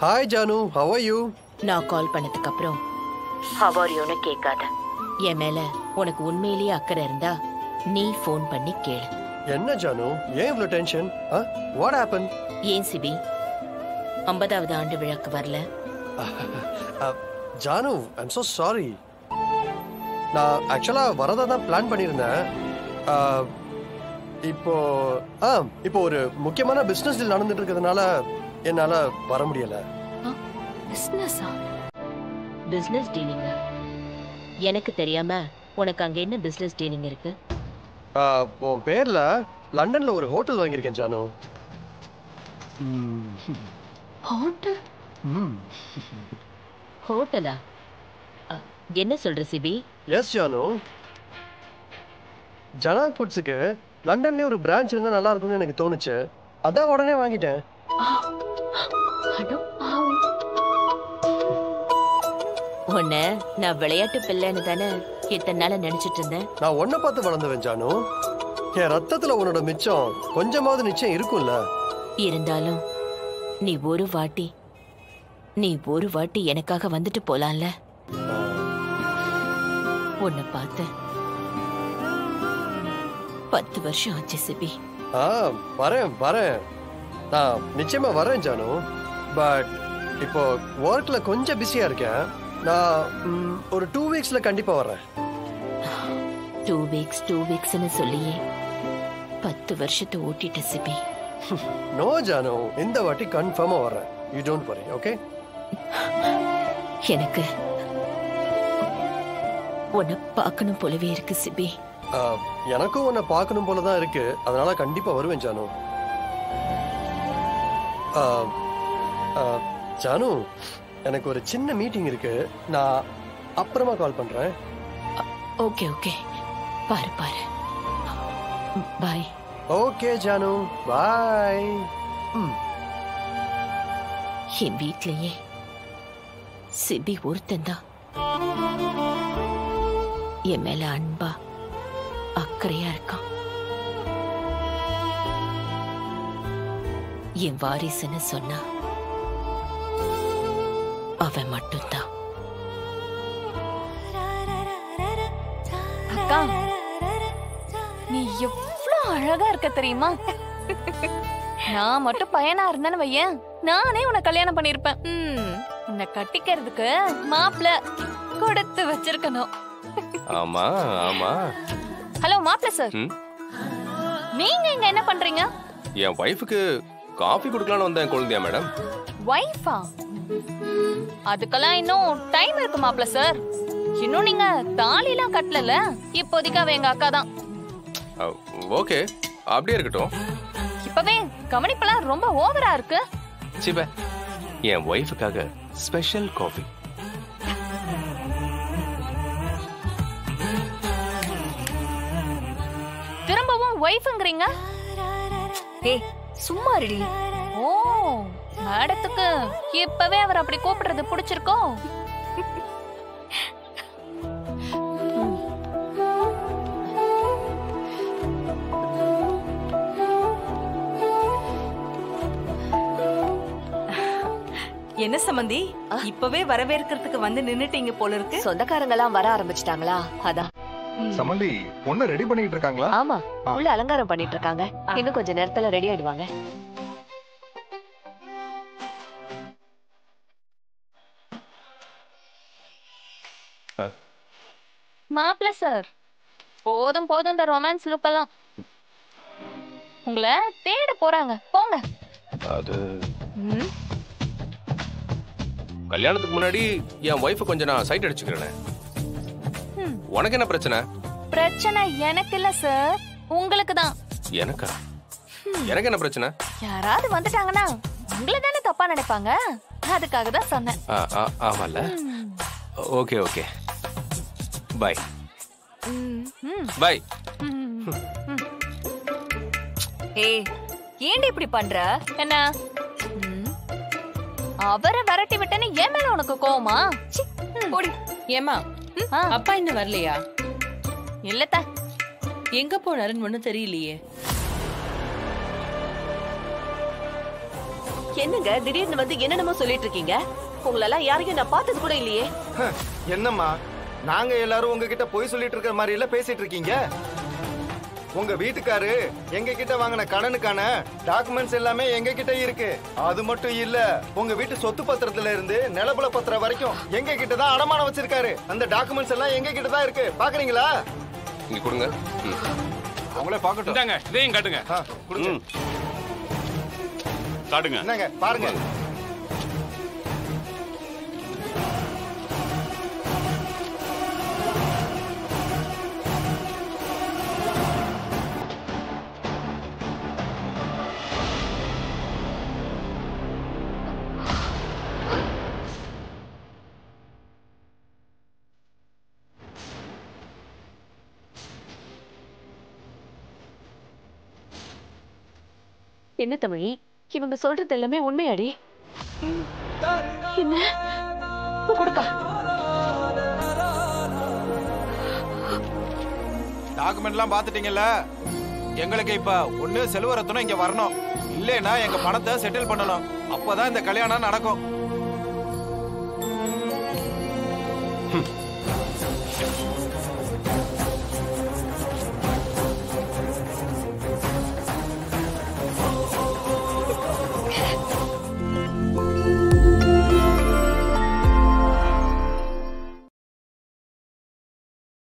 Hi Janu, how are you? நான் கால் பண்ணதுக்கு அப்புறம் how are you னு கேட்காத. என் மேல உனக்கு உண்மையிலேயே அக்கறை இருந்தா நீ ஃபோன் பண்ணி கேளு. என்ன ஜானு, ஏன் இவ்வளவு டென்ஷன்? What happened? ஏன் சிபி 50வது ஆண்டு விழாக்கு வரல? Janu, I'm so sorry. நான் ஆக்சுவலா வரதா தான் பிளான் பண்ணியிருந்தேன். இப்போ ஒரு முக்கியமான பிசினஸ் டீல் நடந்துட்டு இருக்கிறதுனால என்னால வர முடியல. Business dealing? எனக்கு தெரியாம உனக்கு அங்க என்ன பிசினஸ் டீலிங் இருக்கு? உன் பேர்ல லண்டன்ல ஒரு ஹோட்டல் வாங்கியிருக்கேன் ஜானு. ஹோட்டல்? ஹோட்டலா? என்ன சொல்ற சிபி? எஸ் ஜானு, ஜனாக் ஃபுட்ஸுக்கு லண்டன்லயே ஒரு பிரான்ச் இருந்தா நல்லா இருக்கும்னு எனக்கு தோணுச்சு. அதான் உடனே வாங்கிட்டேன். உன்ன நான் விளையாட்டு பிள்ளைன்னு தானே இத்தனை நாள நினைச்சிட்டு இருந்தேன். நான் உன்னை பார்த்து வளர்ந்தவன் ஜானு. என் ரத்தத்துல உன்னோட மிச்சம் கொஞ்சமாவது நிச்சயம் இருக்கும்ல. இருந்தாலும் நீ ஒரு வாட்டி எனக்காக வந்துட்டு போலாம்ல. உன்னை பார்த்து 10 வருஷம் ஆச்சு சிபி. வரேன். நான் நிச்சயமா வரேன் ஜானு. பட் இப்போ ஒர்க்ல கொஞ்சம் பிஸியா இருக்கேன். நான் ஒரு 2 வீக்ஸ்ல கண்டிப்பா வரேன். 2 வீக்ஸ்னு சொல்லியே 10 வருஷத்தை ஓட்டிட்ட சிபி. நோ ஜானு, இந்த வாட்டி கன்ஃபார்மா வரேன். You don't worry, okay? எனக்கு உன்னை பார்க்கணும் போலவே இருக்கு சிபி. எனக்கும் உன்னை பார்க்கணும் போலதான் இருக்கு. அதனால கண்டிப்பா வருவேன் ஜானு. ஜானு, எனக்கு ஒரு சின்ன மீட்டிங் இருக்கு. நான் அப்புறமா கால் பண்றேன். ஓகே பாரு பாய். ஓகே ஜானு, பாய். என் வீட்லயே சிபி ஒருத்தந்தான் என் மேல அன்பா அக்கறையா இருக்கான். என் வாரிசுன்னு சொன்னா அவன் மட்டும்தான். அக்கா, நீ எவ்வளவு அழகா இருக்க தெரியுமா? நான் மட்டும் பையனா இருந்தேன்னு வையேன், நானே உன்னை கல்யாணம் பண்ணிருப்பேன். உன்னை கட்டிக்கிறதுக்கு மாப்பிள்ள கொடுத்து வச்சிருக்கணும். ஆமா. ஹலோ மாப்பிள்ள சார், நீங்க இங்க என்ன பண்றீங்க? என் வைஃபுக்கு காஃபி குடுக்கலாம்னு வந்தேன் குழந்தையா மேடம். வைஃபா? அதுக்கெல்லாம் இன்னும் டைம் இருக்கு மாப்பிள்ள சார். இன்னும் நீங்க தாலி எல்லாம் கட்டல. இப்போதைக்கு அவ எங்க அக்கா தான். ஓகே, அப்படியே இருக்கட்டும். இப்பவே கவனிப்பெல்லாம் ரொம்ப ஓவரா இருக்கு. சிப, என் வைஃபுக்காக ஸ்பெஷல் காஃபி. திரும்பவும் வைஃப்ங்கறீங்க? ஏய் சும்மா இருடி. ஓ, மேடத்துக்கு இப்பவே அவர் அப்படி கூப்பிடுறது பிடிச்சிருக்கோ? என்ன சம்பந்தி, இப்பவே வரவேற்கிறதுக்கு வந்து நின்னுட்டீங்க போல இருக்கு. சொந்தக்காரங்க எல்லாம் வர ஆரம்பிச்சிட்டாங்களா? அதான். சம்பந்தி பொண்ணு ரெடி பண்ணிட்டு இருக்காங்களா? ஆமா, உள்ள அலங்காரம் பண்ணிட்டு இருக்காங்க. இன்னும் கொஞ்ச நேரத்துல ரெடி ஆயிடுவாங்க. மாப்பிள்ள சார், போதும் இந்த ரொமான்ஸ் லுக் எல்லாம். உங்களை தேட போறாங்க, போங்க. அது கல்யாணத்துக்கு முன்னாடி என் வைஃப் கொஞ்சம் நான் சைட் அடிச்சுக்கிறேன். உனக்கு என்ன பிரச்சனை? பிரச்சனை எனக்கு இல்ல சார், உங்களுக்கு தான். எனக்கா? எனக்கு என்ன பிரச்சனை? யாராவது வந்துட்டாங்கன்னா உங்களை தானே தப்பா நினைப்பாங்க. அதுக்காக தான் சொன்னேன். ஆமால. Okay bye. பை. ஏய், ஏன்டி இப்படி பண்ற? என்ன அவரை விரட்டி விட்டேன்னு ஏன் மேல உனக்கு கோவமா? ஓடி. ஏமா, அப்பா இன்னும் வரலையா? இல்லத்தா. எங்க போனாருன்னு ஒண்ணும் தெரியலையே. என்னங்க திடீர்னு வந்து என்னென்னமோ சொல்லிட்டு இருக்கீங்க? உங்களெல்லாம் யாரையும் நான் பார்த்தது கூட இல்லையே. என்னம்மா நாங்க எல்லாரும் உங்ககிட்ட பொய் சொல்லிட்டு இருக்கிற மாதிரி எல்லாம் பேசிட்டு இருக்கீங்க? உங்க வீட்டுக்காரு எங்க கிட்ட வாங்கின கடனுக்கான டாக்குமெண்ட்ஸ் எல்லாமே எங்க கிட்ட இருக்கு. அது மட்டும் இல்ல, உங்க வீட்டு சொத்து பத்திரத்துல இருந்து நிலபுல பத்திரம் வரைக்கும் எங்க கிட்ட தான் அடமானம் வச்சிருக்காரு. அந்த டாக்குமெண்ட்ஸ் எல்லாம் எங்க கிட்ட தான் இருக்கு. பாக்குறீங்களா? இங்க கொடுங்க. அவங்களே பாக்கட்டும். இந்தாங்க இதையும் காட்டுங்க. கொடுங்க. காட்டுங்க. என்னங்க பாருங்க. என்ன தமிழ், இவங்க சொல்றது எல்லாமே உண்மையாடி? என்ன கொடுப்பா. டாக்குமெண்ட்லாம் பாத்துட்டீங்கல்ல? எங்களுக்கு இப்ப ஒண்ணு செல்வரத்னம் இங்க வரணும், இல்லைன்னா எங்க பணத்தை செட்டில் பண்ணணும். அப்பதான் இந்த கல்யாணம் நடக்கும்.